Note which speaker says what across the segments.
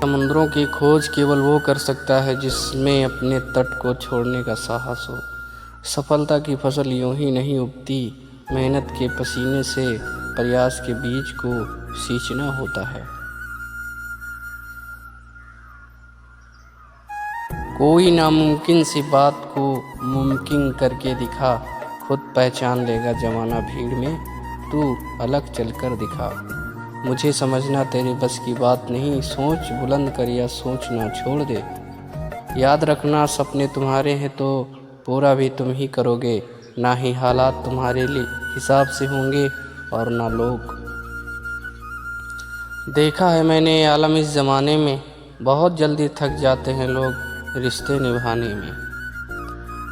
Speaker 1: समुद्रों की खोज केवल वो कर सकता है जिसमें अपने तट को छोड़ने का साहस हो। सफलता की फसल यूं ही नहीं उगती, मेहनत के पसीने से प्रयास के बीज को सींचना होता है। कोई नामुमकिन सी बात को मुमकिन करके दिखा, खुद पहचान लेगा जमाना भीड़ में, तू अलग चलकर दिखा। मुझे समझना तेरे बस की बात नहीं, सोच बुलंद कर या सोचना छोड़ दे। याद रखना सपने तुम्हारे हैं तो पूरा भी तुम ही करोगे, ना ही हालात तुम्हारे लिए हिसाब से होंगे और ना लोग। देखा है मैंने आलम इस ज़माने में, बहुत जल्दी थक जाते हैं लोग रिश्ते निभाने में।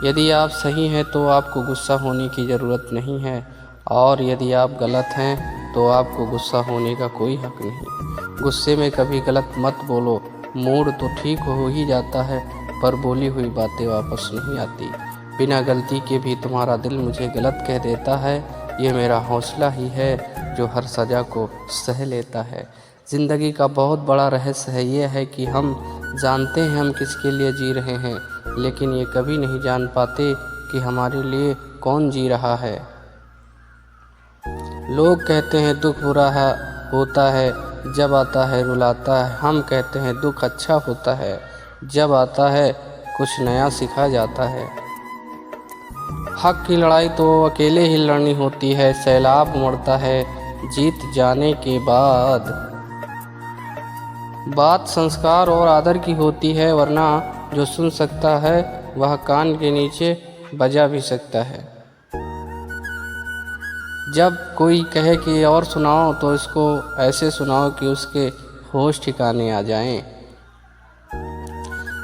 Speaker 1: यदि आप सही हैं तो आपको गुस्सा होने की ज़रूरत नहीं है, और यदि आप गलत हैं तो आपको गुस्सा होने का कोई हक नहीं। गुस्से में कभी गलत मत बोलो, मूड तो ठीक हो ही जाता है पर बोली हुई बातें वापस नहीं आती। बिना गलती के भी तुम्हारा दिल मुझे गलत कह देता है, ये मेरा हौसला ही है जो हर सज़ा को सह लेता है। ज़िंदगी का बहुत बड़ा रहस्य है ये है कि हम जानते हैं हम किसके लिए जी रहे हैं, लेकिन ये कभी नहीं जान पाते कि हमारे लिए कौन जी रहा है। लोग कहते हैं दुख बुरा है होता है, जब आता है रुलाता है। हम कहते हैं दुख अच्छा होता है, जब आता है कुछ नया सिखा जाता है। हक की लड़ाई तो अकेले ही लड़नी होती है, सैलाब उमड़ता है जीत जाने के बाद। बात संस्कार और आदर की होती है, वरना जो सुन सकता है वह कान के नीचे बजा भी सकता है। जब कोई कहे कि और सुनाओ तो इसको ऐसे सुनाओ कि उसके होश ठिकाने आ जाएं।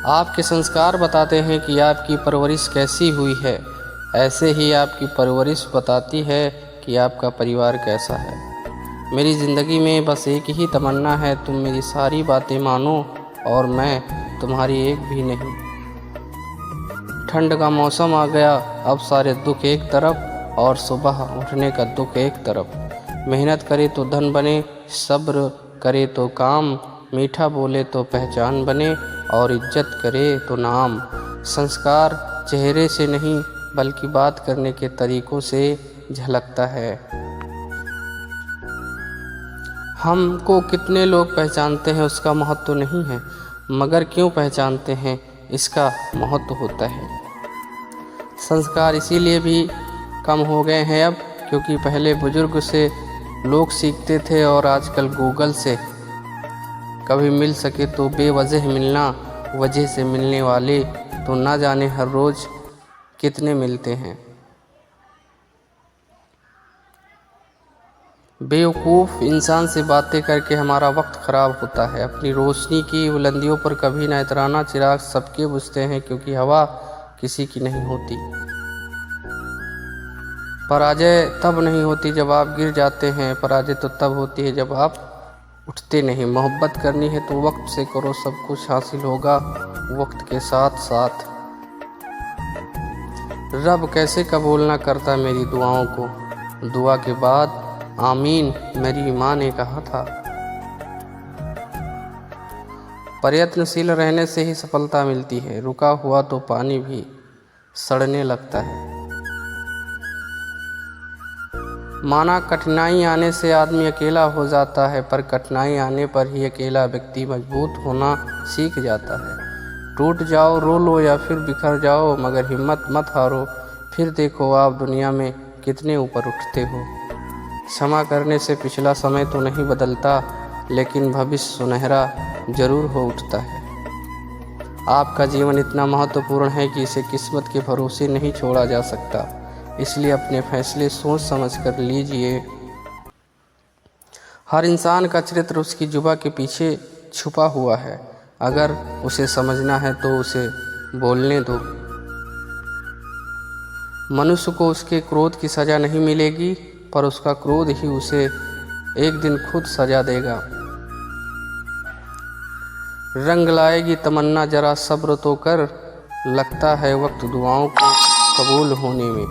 Speaker 1: आपके संस्कार बताते हैं कि आपकी परवरिश कैसी हुई है, ऐसे ही आपकी परवरिश बताती है कि आपका परिवार कैसा है। मेरी ज़िंदगी में बस एक ही तमन्ना है, तुम मेरी सारी बातें मानो और मैं तुम्हारी एक भी नहीं। ठंड का मौसम आ गया, अब सारे दुख एक तरफ और सुबह उठने का दुख एक तरफ। मेहनत करे तो धन बने, सब्र करे तो काम, मीठा बोले तो पहचान बने और इज्जत करे तो नाम। संस्कार चेहरे से नहीं बल्कि बात करने के तरीक़ों से झलकता है। हमको कितने लोग पहचानते हैं उसका महत्व तो नहीं है, मगर क्यों पहचानते हैं इसका महत्व होता है। संस्कार इसीलिए भी कम हो गए हैं अब, क्योंकि पहले बुजुर्ग से लोग सीखते थे और आजकल गूगल से। कभी मिल सके तो बेवजह मिलना, वजह से मिलने वाले तो ना जाने हर रोज़ कितने मिलते हैं। बेवकूफ़ इंसान से बातें करके हमारा वक्त ख़राब होता है। अपनी रोशनी की बुलंदियों पर कभी ना इतराना, चिराग सबके बुझते हैं क्योंकि हवा किसी की नहीं होती। पराजय तब नहीं होती जब आप गिर जाते हैं, पराजय तो तब होती है जब आप उठते नहीं। मोहब्बत करनी है तो वक्त से करो, सब कुछ हासिल होगा वक्त के साथ साथ। रब कैसे कबूल ना करता मेरी दुआओं को, दुआ के बाद आमीन मेरी माँ ने कहा था। प्रयत्नशील रहने से ही सफलता मिलती है, रुका हुआ तो पानी भी सड़ने लगता है। माना कठिनाई आने से आदमी अकेला हो जाता है, पर कठिनाई आने पर ही अकेला व्यक्ति मजबूत होना सीख जाता है। टूट जाओ, रो लो या फिर बिखर जाओ, मगर हिम्मत मत हारो, फिर देखो आप दुनिया में कितने ऊपर उठते हो। क्षमा करने से पिछला समय तो नहीं बदलता, लेकिन भविष्य सुनहरा जरूर हो उठता है। आपका जीवन इतना महत्वपूर्ण है कि इसे किस्मत के भरोसे नहीं छोड़ा जा सकता, इसलिए अपने फैसले सोच समझ कर लीजिए। हर इंसान का चरित्र उसकी जुबां के पीछे छुपा हुआ है, अगर उसे समझना है तो उसे बोलने दो। मनुष्य को उसके क्रोध की सज़ा नहीं मिलेगी, पर उसका क्रोध ही उसे एक दिन खुद सज़ा देगा। रंग लाएगी तमन्ना, जरा सब्र तो कर, लगता है वक्त दुआओं को कबूल होने में।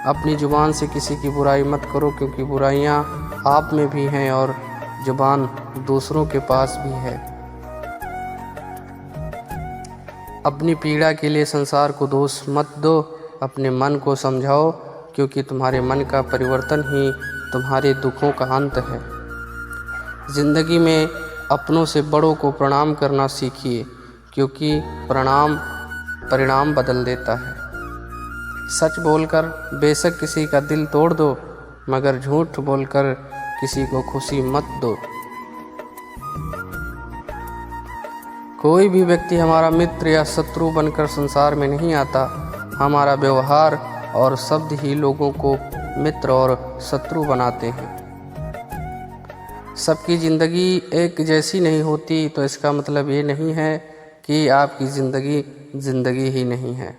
Speaker 1: अपनी ज़ुबान से किसी की बुराई मत करो, क्योंकि बुराइयां आप में भी हैं और जुबान दूसरों के पास भी है। अपनी पीड़ा के लिए संसार को दोष मत दो, अपने मन को समझाओ, क्योंकि तुम्हारे मन का परिवर्तन ही तुम्हारे दुखों का अंत है। जिंदगी में अपनों से बड़ों को प्रणाम करना सीखिए, क्योंकि प्रणाम परिणाम बदल देता है। सच बोलकर बेशक किसी का दिल तोड़ दो, मगर झूठ बोलकर किसी को खुशी मत दो। कोई भी व्यक्ति हमारा मित्र या शत्रु बनकर संसार में नहीं आता। हमारा व्यवहार और शब्द ही लोगों को मित्र और शत्रु बनाते हैं। सबकी ज़िंदगी एक जैसी नहीं होती, तो इसका मतलब ये नहीं है कि आपकी ज़िंदगी ही नहीं है।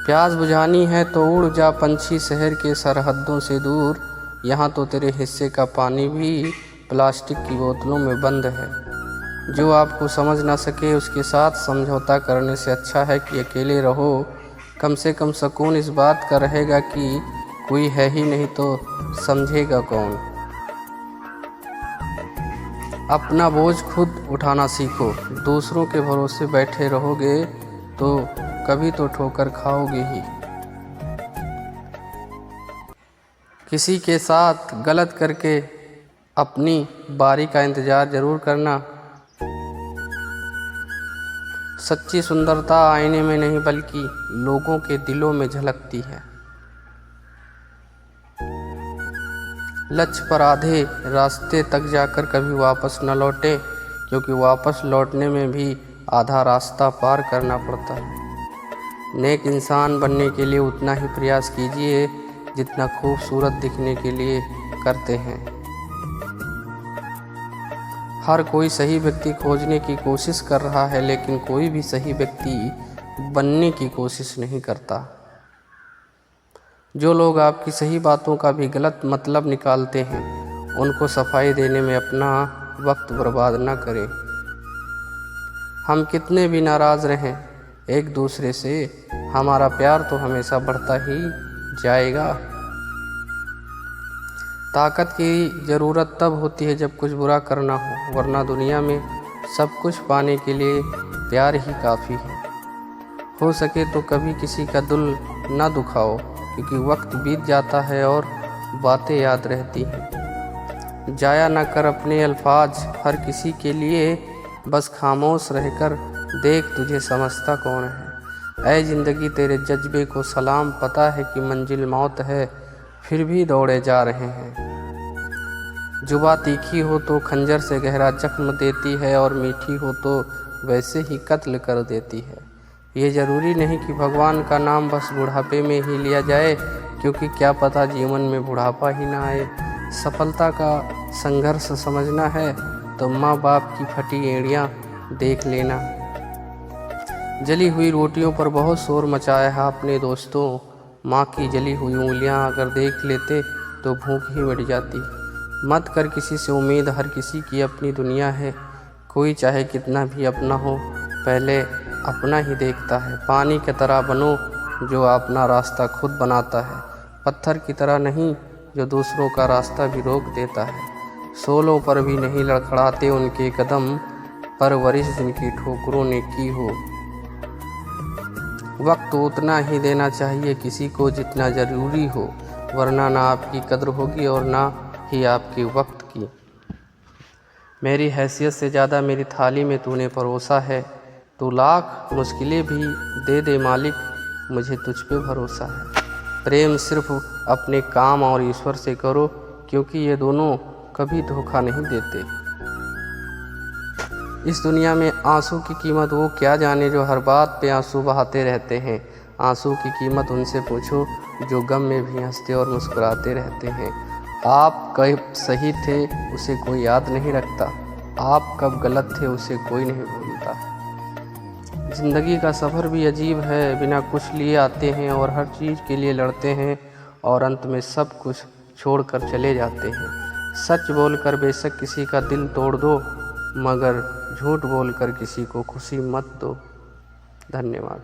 Speaker 1: प्यास बुझानी है तो उड़ जा पंछी शहर के सरहदों से दूर, यहाँ तो तेरे हिस्से का पानी भी प्लास्टिक की बोतलों में बंद है। जो आपको समझ ना सके उसके साथ समझौता करने से अच्छा है कि अकेले रहो। कम से कम सुकून इस बात का रहेगा कि कोई है ही नहीं तो समझेगा कौन। अपना बोझ खुद उठाना सीखो। दूसरों के भरोसे बैठे रहोगे तो कभी तो ठोकर खाओगे ही। किसी के साथ गलत करके अपनी बारी का इंतज़ार ज़रूर करना। सच्ची सुंदरता आईने में नहीं बल्कि लोगों के दिलों में झलकती है। लक्ष्य पर आधे रास्ते तक जाकर कभी वापस न लौटे, क्योंकि वापस लौटने में भी आधा रास्ता पार करना पड़ता है। नेक इंसान बनने के लिए उतना ही प्रयास कीजिए जितना खूबसूरत दिखने के लिए करते हैं। हर कोई सही व्यक्ति खोजने की कोशिश कर रहा है, लेकिन कोई भी सही व्यक्ति बनने की कोशिश नहीं करता। जो लोग आपकी सही बातों का भी गलत मतलब निकालते हैं, उनको सफाई देने में अपना वक्त बर्बाद न करें। हम कितने भी नाराज़ रहें एक दूसरे से, हमारा प्यार तो हमेशा बढ़ता ही जाएगा। ताकत की ज़रूरत तब होती है जब कुछ बुरा करना हो, वरना दुनिया में सब कुछ पाने के लिए प्यार ही काफ़ी है। हो सके तो कभी किसी का दिल ना दुखाओ, क्योंकि वक्त बीत जाता है और बातें याद रहती हैं। जाया ना कर अपने अल्फाज हर किसी के लिए, बस खामोश रहकर देख तुझे समझता कौन है। ऐ ज़िंदगी तेरे जज्बे को सलाम, पता है कि मंजिल मौत है, फिर भी दौड़े जा रहे हैं। जुबा तीखी हो तो खंजर से गहरा जख्म देती है, और मीठी हो तो वैसे ही कत्ल कर देती है। ये ज़रूरी नहीं कि भगवान का नाम बस बुढ़ापे में ही लिया जाए, क्योंकि क्या पता जीवन में बुढ़ापा ही ना आए। सफलता का संघर्ष समझना है तो माँ बाप की फटी एड़ियाँ देख लेना। जली हुई रोटियों पर बहुत शोर मचाया है अपने दोस्तों, माँ की जली हुई उंगलियां अगर देख लेते तो भूख ही मिट जाती। मत कर किसी से उम्मीद, हर किसी की अपनी दुनिया है। कोई चाहे कितना भी अपना हो, पहले अपना ही देखता है। पानी की तरह बनो जो अपना रास्ता खुद बनाता है, पत्थर की तरह नहीं जो दूसरों का रास्ता भी रोक देता है। सोलों पर भी नहीं लड़खड़ाते उनके कदम, परवरिश जिनकी ठोकरों ने की हो। वक्त उतना ही देना चाहिए किसी को जितना ज़रूरी हो, वरना ना आपकी कद्र होगी और ना ही आपके वक्त की। मेरी हैसियत से ज़्यादा मेरी थाली में तूने परोसा है। तू लाख मुश्किलें भी दे दे मालिक, मुझे तुझ पे भरोसा है। प्रेम सिर्फ अपने काम और ईश्वर से करो, क्योंकि ये दोनों कभी धोखा नहीं देते। इस दुनिया में आंसू की कीमत वो क्या जाने जो हर बात पे आंसू बहाते रहते हैं। आंसू की कीमत उनसे पूछो जो गम में भी हंसते और मुस्कुराते रहते हैं। आप कब सही थे उसे कोई याद नहीं रखता, आप कब गलत थे उसे कोई नहीं भूलता। ज़िंदगी का सफ़र भी अजीब है, बिना कुछ लिए आते हैं और हर चीज़ के लिए लड़ते हैं, और अंत में सब कुछ छोड़कर चले जाते हैं। सच बोलकर बेशक किसी का दिल तोड़ दो, मगर झूठ बोलकर किसी को खुशी मत दो। धन्यवाद।